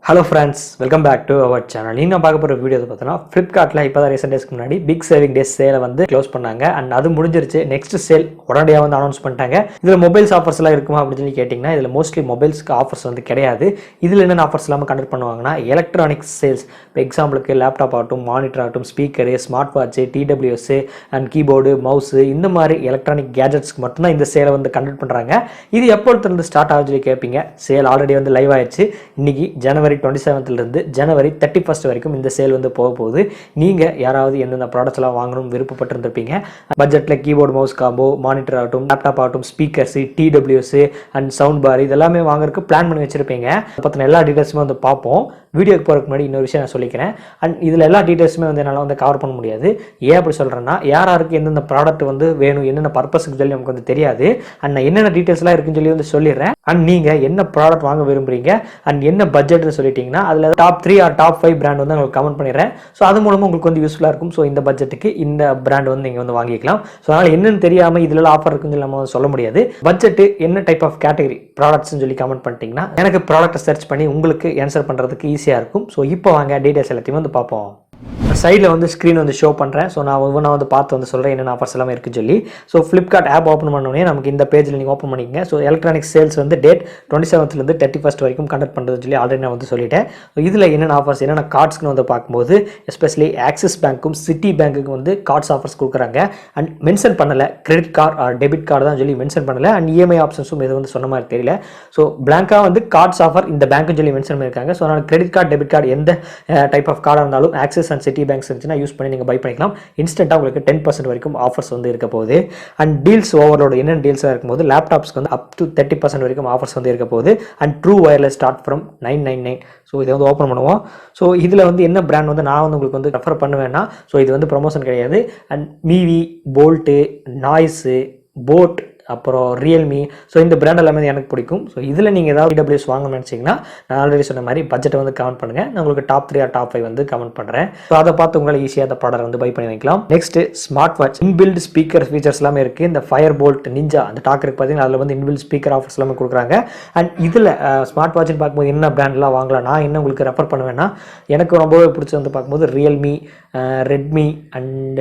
Hello friends, welcome back to our channel. நீங்க பார்க்க போற வீடியோ பார்த்தீங்கன்னா Flipkartல இப்போதான் ரீசென்ட் டேஸ்க்கு முன்னாடி பிக் சேவிங் டேஸ் சேலை வந்து க்ளோஸ் பண்ணாங்க அண்ட் அது முடிஞ்சிருச்சு. நெக்ஸ்ட் சேல் உடனடியாக வந்து அனௌன்ஸ் பண்ணிட்டாங்க. இதுல மொபைல்ஸ் ஆஃபர்ஸ் எல்லாம் இருக்குமா அப்படின்னு சொல்லி கேட்டிங்கன்னா இதுல மோஸ்ட்லி மொபைல்ஸ்க்கு ஆஃபர்ஸ் வந்து கிடையாது. இதுல என்னென்ன ஆஃபர்ஸ் எல்லாம் கண்டக்ட் பண்ணுவாங்கன்னா எலக்ட்ரானிக்ஸ் சேல்ஸ். இப்போ எக்ஸாம்பிளுக்கு லேப்டாப் ஆகட்டும், மானிட்டர் ஆகட்டும், speaker, smart watch, TWS and keyboard, mouse இந்த மாதிரி எலக்ட்ரானிக் கேஜெட்ஸ்க்கு மட்டும்தான் இந்த சேலை வந்து கண்டக்ட் பண்றாங்க. இது எப்பொழுது ஸ்டார்ட் ஆகுது சொல்லி கேட்பீங்க. சேல் ஆல்ரெடி வந்து லைவ் ஆயிடுச்சு. இன்னைக்கு ஜனவரி 27 இருந்து ஜனவரி 31 வரைக்கும் இந்த சேல் வந்து போக போகுது. நீங்க யாராவது எந்தெந்த ப்ராடக்ட்ஸ் எல்லாம் வாங்கணும் விருப்பப்பட்டிருந்திருப்பீங்க. பட்ஜெட்ல கீபோர்டு, மவுஸ் காம்போ, மானிட்டர் ஆகட்டும், லேப்டாப் ஆகட்டும், speakers, TWS and sound bar இதெல்லாமே வாங்குறதுக்கு பிளான் பண்ணி வச்சிருப்பீங்க. பத்தின எல்லா டீடைல்ஸுமே வந்து பார்ப்போம். வீடியோக்கு போறதுக்கு முன்னாடி இன்னொரு விஷயம் நான் சொல்லிக்கிறேன். அண்ட் இதுல எல்லா டீடைல்ஸுமே வந்து என்னால் வந்து கவர் பண்ண முடியாது. ஏன் அப்படி சொல்றேன்னா யாருக்கு எந்தெந்த ப்ராடக்ட் வந்து வேணும், என்னென்ன பர்பஸ்க்கு சொல்லி நமக்கு வந்து தெரியாது. அண்ட் நான் என்னென்ன டீடைல்ஸ்லாம் இருக்குன்னு சொல்லி வந்து சொல்லிடுறேன். அண்ட் நீங்க என்ன ப்ராடக்ட் வாங்க விரும்புறீங்க அண்ட் என்ன பட்ஜெட்னு சொல்லிட்டீங்கன்னா அதுல டாப் 3 ஆர் டாப் 5 பிராண்ட் வந்து உங்களுக்கு கமெண்ட் பண்ணிடுறேன். ஸோ அது மூலமா உங்களுக்கு வந்து யூஸ்ஃபுல்லா இருக்கும். ஸோ இந்த பட்ஜெட்டுக்கு இந்த பிராண்ட் வந்து நீங்க வந்து வாங்கிக்கலாம். ஸோ அதனால என்னன்னு தெரியாம இதுல ஆஃபர் இருக்குன்னு நம்ம சொல்ல முடியாது. பட்ஜெட் என்ன டைப் ஆஃப் கேட்டகரி ப்ராடக்ட்ஸ் சொல்லி கமெண்ட் பண்ணிட்டீங்கன்னா எனக்கு ப்ராடக்ட்டை சர்ச் பண்ணி உங்களுக்கு ஆன்சர் பண்றதுக்கு ஈஸியா இருக்கும். ஸோ இப்போ வாங்க டீடைல்ஸ் எல்லாத்தையும் வந்து பார்ப்போம். சைடில் வந்து ஸ்க்ரீன் வந்து ஷோ பண்ணுறேன். ஸோ நான் ஒவ்வொன்றா வந்து பார்த்து வந்து சொல்கிறேன் என்னென்ன ஆஃபர்ஸ் எல்லாமே இருக்குன்னு சொல்லி. ஸோ ஃப்ளிப்கார்ட் ஆப் ஓப்பன் பண்ணோடனே நமக்கு இந்த பேஜில் நீங்கள் ஓப்பன் பண்ணிக்கங்க. ஸோ எலக்ட்ரானிக் சேல்ஸ் வந்து டேட் 27 31 வரைக்கும் கண்டக்ட் பண்ணுறதுன்னு சொல்லி ஆல்ரெடி நான் வந்து சொல்லிட்டேன். ஸோ இதில் என்னென்ன ஆஃபர்ஸ் என்னென்ன கார்ட்ஸ்க்கு வந்து பார்க்கும்போது எஸ்பெஷலி ஆக்சிஸ் பேங்க்கும் சிட்டி பேங்க்குக்கு வந்து கார்ட்ஸ் ஆஃபர்ஸ் கொடுக்குறாங்க. அண்ட் மென்ஷன் பண்ணலை credit card R debit card தான் சொல்லி மென்ஷன் பண்ணலை. அண்ட் இஎம்ஐ ஆப்ஷன்ஸும் இது வந்து சொன்ன மாதிரி தெரியல. ஸோ பிளாங்காக வந்து கார்ட்ஸ் ஆஃபர் இந்த பேங்க்குன்னு சொல்லி மென்ஷன் பண்ணியிருக்காங்க. ஸோ அதனால் கிரெடிட் கார்டு டெபிட் கார்டு எந்த டைப் ஆஃப் கார்டாக இருந்தாலும் ஆக்சிஸ் அண்ட் சிட்டி பேங்க்ஸ் இருந்துச்சுன்னா யூஸ் பண்ணி நீங்கள் பை பண்ணிக்கலாம். இன்ஸ்டன்ட்டாக உங்களுக்கு 10% வரைக்கும் ஆஃபர்ஸ் வந்து இருக்க போகுது. அண்ட் டீல்ஸ் ஓவரோட என்னென்ன டீல்ஸாக இருக்கும்போது லேப்டாப்ஸ்க்கு வந்து அப் டு 30% வரைக்கும் ஆஃபர்ஸ் வந்து இருக்க போகுது. And true wireless start from 999. So இதை வந்து ஓப்பன் பண்ணுவோம். ஸோ இதில் வந்து என்ன பிராண்ட் வந்து நான் வந்து உங்களுக்கு வந்து ரெஃபர் பண்ணுவேன்னா, ஸோ இது வந்து ப்ரொமோஷன் கிடையாது. And Mivi, bolt, noise, boat, அப்புறம் ரியல்மி, ஸோ இந்த பிராண்ட் எல்லாமே எனக்கு பிடிக்கும். ஸோ இதில் நீங்கள் ஏதாவது TWS வாங்கணும்னு நினச்சிங்கன்னா நான் ஆல்ரெடி சொன்ன மாதிரி பட்ஜெட்டை வந்து கமெண்ட் பண்ணுங்கள். நான் உங்களுக்கு டாப் 3 ஆர் டாப் 5 வந்து கமெண்ட் பண்ணுறேன். ஸோ அதை பார்த்து உங்களால் ஈஸியாக அந்த ப்ராடக்ட் வந்து பை பண்ணி வைக்கலாம். Next smart watch inbuilt speaker features எல்லாமே இருக்குது. இந்த ஃபயர் போல்ட், நிஞ்சா அந்த டாக் இருக்குது பார்த்தீங்கன்னா அதில் வந்து இன்பில்ட் ஸ்பீக்கர் ஆஃபர்ஸ் எல்லாமே கொடுக்குறாங்க. அண்ட் இதில் ஸ்மார்ட் வாட்ச்னு பார்க்கும்போது என்ன பிராண்ட்லாம் வாங்கலாம் நான் என்ன உங்களுக்கு ரெஃபர் பண்ணுவேன்னா, எனக்கு ரொம்பவே பிடிச்சி வந்து பார்க்கும்போது ரியல்மி, ரெட்மி அண்ட்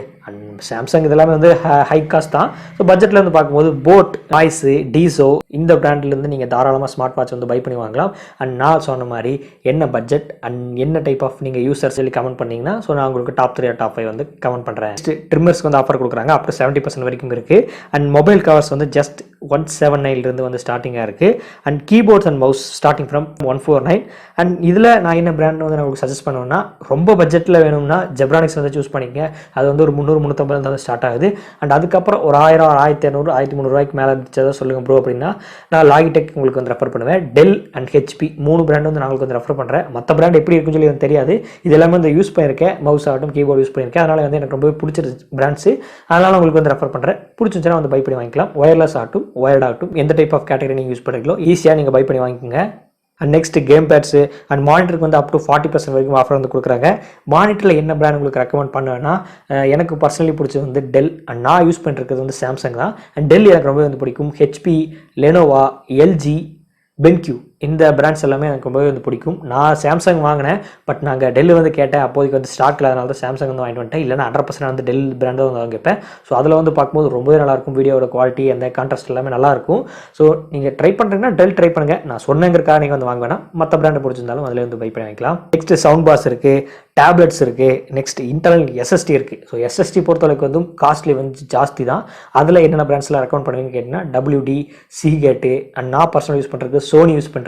சாம்சங் இதெல்லாமே வந்து ஹை காஸ்ட் தான். ஸோ பட்ஜெட்டில் வந்து பார்க்கும்போது போட், நாய்ஸு, டீசோ இந்த பிராண்ட்லேருந்து நீங்கள் தாராளமாக ஸ்மார்ட் வாட்ச் வந்து பை பண்ணி வாங்கலாம். அண்ட் நான் சொன்ன மாதிரி என்ன பட்ஜெட் அண்ட் என்ன டைப் ஆஃப் நீங்கள் யூசர்ஸ் சொல்லி கமெண்ட் பண்ணிங்கன்னா ஸோ நான் உங்களுக்கு டாப் 3 ஆர் டாப் 5 வந்து கமெண்ட் பண்ணுறேன். ட்ரிம்மர்ஸ்க்கு வந்து ஆஃபர் கொடுக்குறாங்க. அப் டு 70% வரைக்கும் இருக்குது. அண்ட் மொபைல் கவர்ஸ் வந்து ஜஸ்ட் 179 வந்து ஸ்டார்டிங்காக இருக்குது. And keyboards and mouse starting from 149. And இதில் நான் என்ன பிராண்ட் வந்து நான் உங்களுக்கு சஜஸ்ட் பண்ணுவேன்னா, ரொம்ப பட்ஜெட்டில் வேணும்னா ஜெப்ரானிக்ஸ் வந்து சூஸ் பண்ணிக்கங்க. அது வந்து ஒரு 300-350 வந்து ஸ்டார்ட் ஆகுது. அண்ட் அதுக்கப்புறம் ஒரு 1000, 1500, 1300 ரூபாய்க்கு மேலே இருந்துச்சதை சொல்லுங்கள் ப்ரோ அப்படின்னா நான் லாகிடெக் உங்களுக்கு வந்து ரெஃபர் பண்ணுவேன். டெல் அண்ட் ஹெச்பி 3 பிராண்ட் வந்து நான் உங்களுக்கு வந்து ரெஃபர் பண்ணுறேன். மற்ற பிராண்ட் எப்படி இருக்குன்னு சொல்லி எனக்கு தெரியாது. இது எல்லாமே வந்து யூஸ் பண்ணியிருக்கேன். மவுஸ் ஆகட்டும், கீபோர்டு யூஸ் பண்ணியிருக்கேன். அதனால் வந்து எனக்கு ரொம்பவே பிடிச்சிருச்சு பிராண்ட்ஸு. அதனால் உங்களுக்கு வந்து ரெஃபர் பண்ணுறேன். பிடிச்சிருந்துச்சுன்னா வந்து பை பண்ணி வாங்கிக்கலாம். ஒயர்லெஸ் ஆகட்டும், ஒயர்ட் ஆகட்டும், எந்த டைப் ஆஃப் கேட்டகரி நீங்கள் யூஸ் பண்ணுறீங்களோ ஈஸியாக நீங்கள் பை பண்ணி வாங்கிக்கோங்க. And next game pads and மானிட்டருக்கு வந்து அப் டு 40% வரைக்கும் ஆஃபர் வந்து கொடுக்குறாங்க. மானிட்டரில் என்ன பிராண்ட் உங்களுக்கு ரெக்கமெண்ட் பண்ணுவேன்னா, எனக்கு பர்சனலி பிடிச்சது வந்து டெல் அண்ட் நான் யூஸ் பண்ணிருக்கிறது வந்து சாம்சங் தான். அண்ட் டெல் எனக்கு ரொம்ப வந்து பிடிக்கும். ஹெச்பி, லெனோவா, எல்ஜி, பென்க்யூ இந்த பிராண்ட்ஸ் எல்லாமே எனக்கு ரொம்பவே வந்து பிடிக்கும். நான் சாம்சங் வாங்கினேன். பட் நாங்கள் டெல் வந்து கேட்டேன். அப்போதைக்கு வந்து ஸ்டாக்கில் அதனால தான் சாம்சங் வந்து வாங்கிட்டு வந்துட்டேன். இல்லைனா 100% வந்து டெல் பிராண்ட் தான் வந்து வாங்கிப்பேன். ஸோ அதில் வந்து பார்க்கும்போது ரொம்பவே நல்லாயிருக்கும். வீடியோட குவாலிட்டி அந்த கான்ட்ராஸ்ட் எல்லாமே நல்லாயிருக்கும். ஸோ நீங்கள் ட்ரை பண்ணுறீங்கன்னா டெல் ட்ரை பண்ணுங்கள். நான் சொன்னங்கிறக்காக நீங்கள் வந்து வாங்க வேணாம். மற்ற பிராண்டை பிடிச்சிருந்தாலும் அதில் வந்து பை பண்ணி வாங்கிக்கலாம். நெக்ஸ்ட் சவுண்ட் பாஸ் இருக்குது, டேப்லெட்ஸ் இருக்குது, நெக்ஸ்ட் இன்டர்னல் SSD இருக்குது. ஸோ SSD பொறுத்தளவுக்கு வந்து காஸ்ட்லி வந்து ஜாஸ்தி தான். அதில் என்னென்ன பிராண்ட்ஸ்லாம் ரெக்கமெண்ட் பண்ணுவீங்கன்னு கேட்டிங்கன்னா WD, சீகேட்டு அண்ட் நான் பர்சனல் யூஸ் பண்ணுறது சோனி யூஸ் பண்ணிருக்கேன்.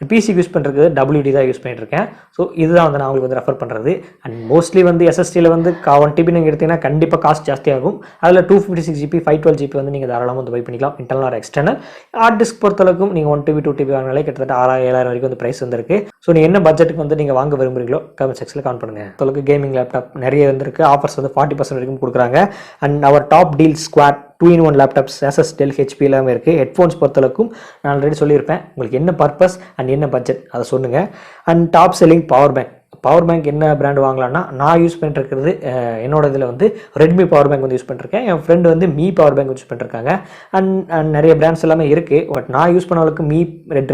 பிசிக்கு யூஸ் பண்ணுறது WD தான் யூஸ் பண்ணிட்டு இருக்கேன். ஸோ இதுதான் வந்து நான் உங்களுக்கு வந்து ரெஃபர் பண்ணுறது. அண்ட் மோஸ்ட்லி வந்து SSDயில் வந்து 1 TB நீங்கள் எடுத்தீங்கன்னா கண்டிப்பாக காஸ்ட் ஜாஸ்தியாகும். அதில் 256GB, 512GB வந்து நீங்கள் தாராளமாக வந்து பை பண்ணிக்கலாம். Internal or external. Hard disk பொறுத்தளவுக்கும் நீங்கள் 1 TB 2 TB வாங்கினாலே கிட்டத்தட்ட 6000-7000 வரைக்கும் வந்து ப்ரைஸ் வந்துருக்கு. ஸோ நீங்கள் என்ன பட்ஜெட்டுக்கு வந்து நீங்கள் வாங்க விரும்புறீங்களோ கமெண்ட் செக்ஷனில் கமெண்ட் பண்ணுங்கள். உங்களுக்கு கேமிங் லேப்டாப் நிறைய வந்துருக்கு. ஆஃபர்ஸ் வந்து 40% வரைக்கும் கொடுக்குறாங்க. And our top deal squad 2-in-1 laptops ASUS, Dell, HP எல்லாமே இருக்குது. ஹெட்ஃபோன்ஸ் பொறுத்தளவுக்கும் நான் ஆல்ரெடி சொல்லியிருப்பேன். உங்களுக்கு என்ன பர்பஸ் அண்ட் என்ன பட்ஜெட் அதை சொல்லுங்கள். And top selling power bank power bank என்ன பிராண்ட் வாங்கலாம்னா நான் யூஸ் பண்ணிருக்கிறது என்னோட இதில் வந்து ரெட்மி பவர் பேங்க் வந்து யூஸ் பண்ணிருக்கேன். என் ஃப்ரெண்டு வந்து மீ பவர் பேங்க் யூஸ் பண்ணிருக்காங்க. அண்ட் நிறைய பிராண்ட்ஸ் எல்லாமே இருக்குது. பட் நான் யூஸ் பண்ண அளவுக்கு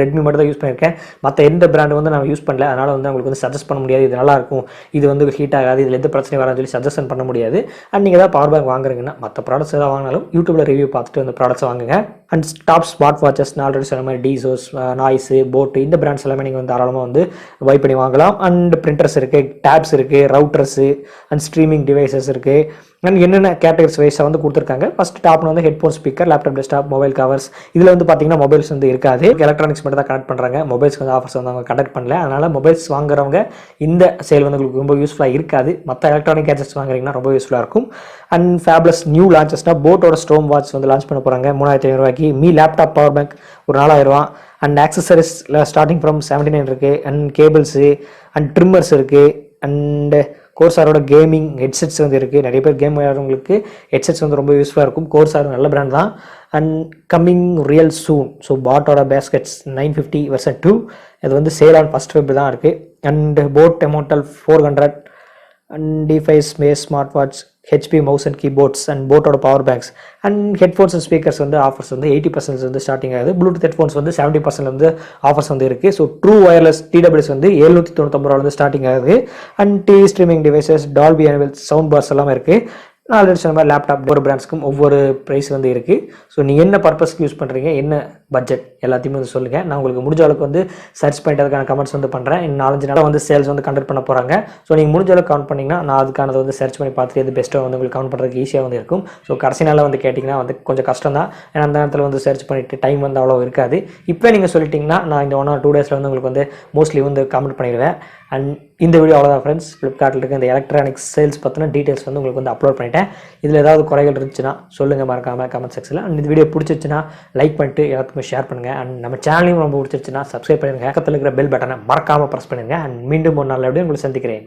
ரெட்மி மட்டும் தான் யூஸ் பண்ணியிருக்கேன். மற்ற எந்த பிராண்ட் வந்து நான் யூஸ் பண்ணல. அதனால் வந்து உங்களுக்கு வந்து சஜஸ்ட் பண்ண முடியாது. இது நல்லாயிருக்கும், இது வந்து ஹீட் ஆகாது, இதில் எந்த பிரச்சனையும் வராதுன்னு சொல்லி சஜஷன் பண்ண முடியாது. அண்ட் நீங்கள் ஏதாவது பவர் பேங்க் வாங்குறீங்கன்னா மற்ற ப்ராடக்ட்ஸ் எதாவது வாங்கினாலும் யூடியூப்ல ரிவ்யூ பார்த்துட்டு அந்த ப்ராடக்ட்ஸ் வாங்குங்க. அண்ட் டாப் ஸ்மார்ட் வாட்சஸ் நான் ஆல்ரெடி சொன்ன மாதிரி டீசோஸ், நாய்ஸு, போட்டு இந்த பிராண்ட்ஸ் எல்லாமே நீங்கள் வந்து தாராளமாக வந்து பை பண்ணி வாங்கலாம். அண்ட் பிரிண்டர்ஸ் இருக்குது, டேப்ஸ் இருக்குது, ரவுட்டர்ஸு அண்ட் ஸ்ட்ரீமிங் டிவைசஸ் இருக்குது. அண்ட் என்னென்ன கேட்டகரிஸ் வைஸாக வந்து கொடுத்துருக்காங்க. ஃபஸ்ட் டாப்னு வந்து headphone, speaker, laptop, desktop, mobile covers. இதில் வந்து பார்த்தீங்கன்னா மொபைல்ஸ் வந்து இருக்காது, எலக்ட்ரானிக்ஸ் மட்டும் தான் கனெக்ட் பண்ணுறாங்க. மொபைல்ஸ்க்கு வந்து ஆஃபர்ஸ் வந்து அவங்க கனெக்ட் பண்ணல. அதனால் மொபைல்ஸ் வாங்குறவங்க இந்த சேல் வந்து உங்களுக்கு ரொம்ப யூஸ்ஃபுல்லாக இருக்காது. மற்ற எலக்ட்ரானிக் கேஜெட்ஸ் வாங்குறீங்கன்னா ரொம்ப யூஸ்ஃபுல்லாக இருக்கும். அண்ட் ஃபேப்லஸ் நியூ லான்ச்சஸ்னா போட்டோட ஸ்டோம் வாட்ச் வந்து லான்ச் பண்ண போகிறாங்க 3500 மீ லேப்டாப் பவர் பேங்க் ஒரு 4000. அண்ட் ஆக்சசரிஸில் ஸ்டார்டிங் ஃப்ரம் 79 இருக்குது. அண்ட் கேபிள்ஸு அண்ட் ட்ரிம்மர்ஸ் இருக்குது. அண்ட் கோர்சாரோட கேமிங் ஹெட்செட்ஸ் வந்து இருக்குது. நிறைய பேர் கேம் விளையாடுறவங்களுக்கு ஹெட்செட்ஸ் வந்து ரொம்ப யூஸ்ஃபுல்லாக இருக்கும். கோர்சார் நல்ல பிராண்ட் தான். And coming real soon. So பாட்டோட பேஸ்கெட்ஸ் 950 வெர்சன் 2 இது வந்து சேல் ஆன் ஃபர்ஸ்ட் வெப் தான் இருக்குது. And Boat Immortal 400 and defies smash smart watch, HP mouse and keyboards and போட்டோட power banks and headphones and speakers வந்து offers வந்து 80% வந்து starting ஆகுது. ப்ளூடூத் ஹெட்ஃபோன்ஸ் வந்து 70% வந்து ஆஃபர்ஸ் வந்து இருக்குது. ஸோ ட்ரூ ஒயர்லெஸ் டிடபிள்யூஎஸ் வந்து 799 வந்து ஸ்டார்டிங் ஆகுது. And TV streaming devices, Dolby enable sound bars எல்லாமே இருக்குது. நான் ஆல்ரெடி சொன்ன மாதிரி லேப்டாப் ஒவ்வொரு பிராண்ட்ஸ்க்கும் ஒவ்வொரு ப்ரைஸ் வந்து இருக்குது. ஸோ நீங்கள் என்ன பர்பஸ்க்கு யூஸ் பண்ணுறீங்க, என்ன பட்ஜெட் எல்லாத்தையுமே வந்து சொல்லுங்கள். நான் உங்களுக்கு முடிஞ்ச அளவுக்கு வந்து சர்ச் பண்ணிட்டு அதுக்கான கமெண்ட்ஸ் வந்து பண்ணுறேன். இன்னும் 4-5 நாளாக வந்து சேல்ஸ் வந்து கண்டக்ட் பண்ண போகிறாங்க. ஸோ நீங்கள் முடிஞ்ச அளவுக்கு கவுண்ட் பண்ணிங்கன்னா நான் அதுக்கானதை வந்து சர்ச் பண்ணி பார்த்துட்டு எது பெஸ்ட்டாக வந்து உங்களுக்கு கவுண்ட் பண்ணுறதுக்கு ஈஸியாக வந்து இருக்கும். ஸோ கடைசி நாளில் வந்து கேட்டிங்கன்னா வந்து கொஞ்சம் கஷ்டம் தான். ஏன்னா அந்த நேரத்தில் வந்து சர்ச் பண்ணிவிட்டு டைம் வந்து அவ்வளோ இருக்காது. இப்போ நீங்கள் சொல்லிட்டிங்கன்னா நான் இந்த 1 or 2 டேஸில் வந்து உங்களுக்கு வந்து மோஸ்ட்லி வந்து கமெண்ட் பண்ணிடுவேன். அண்ட் இந்த வீடியோ அவ்வளோதான் ஃப்ரெண்ட்ஸ். ஃப்ளிப்கார்ட்டில் இருக்க இந்த எலக்ட்ரானிக்ஸ் சேல்ஸ் பற்றின டீட்டெயில்ஸ் வந்து உங்களுக்கு வந்து அப்லோட் பண்ணிட்டேன். இதில் ஏதாவது குறைகள் இருந்துச்சுன்னா சொல்லுங்கள் மறக்காமல் கமெண்ட் செக்ஷனில். அண்ட் இந்த வீடியோ பிடிச்சிருச்சுன்னா லைக் பண்ணிட்டு எல்லாத்துக்குமே ஷேர் பண்ணுங்கள். அண்ட் நம்ம சேனலையும் ரொம்ப பிடிச்சிருச்சுன்னா சப்ஸ்கிரைப் பண்ணுங்கள். பக்கத்தில் இருக்கிற பெல் பட்டனை மறக்காமல் ப்ரெஸ் பண்ணுங்கள். அண்ட் மீண்டும் ஒரு நாள் எப்படி உங்களை சந்திக்கிறேன்.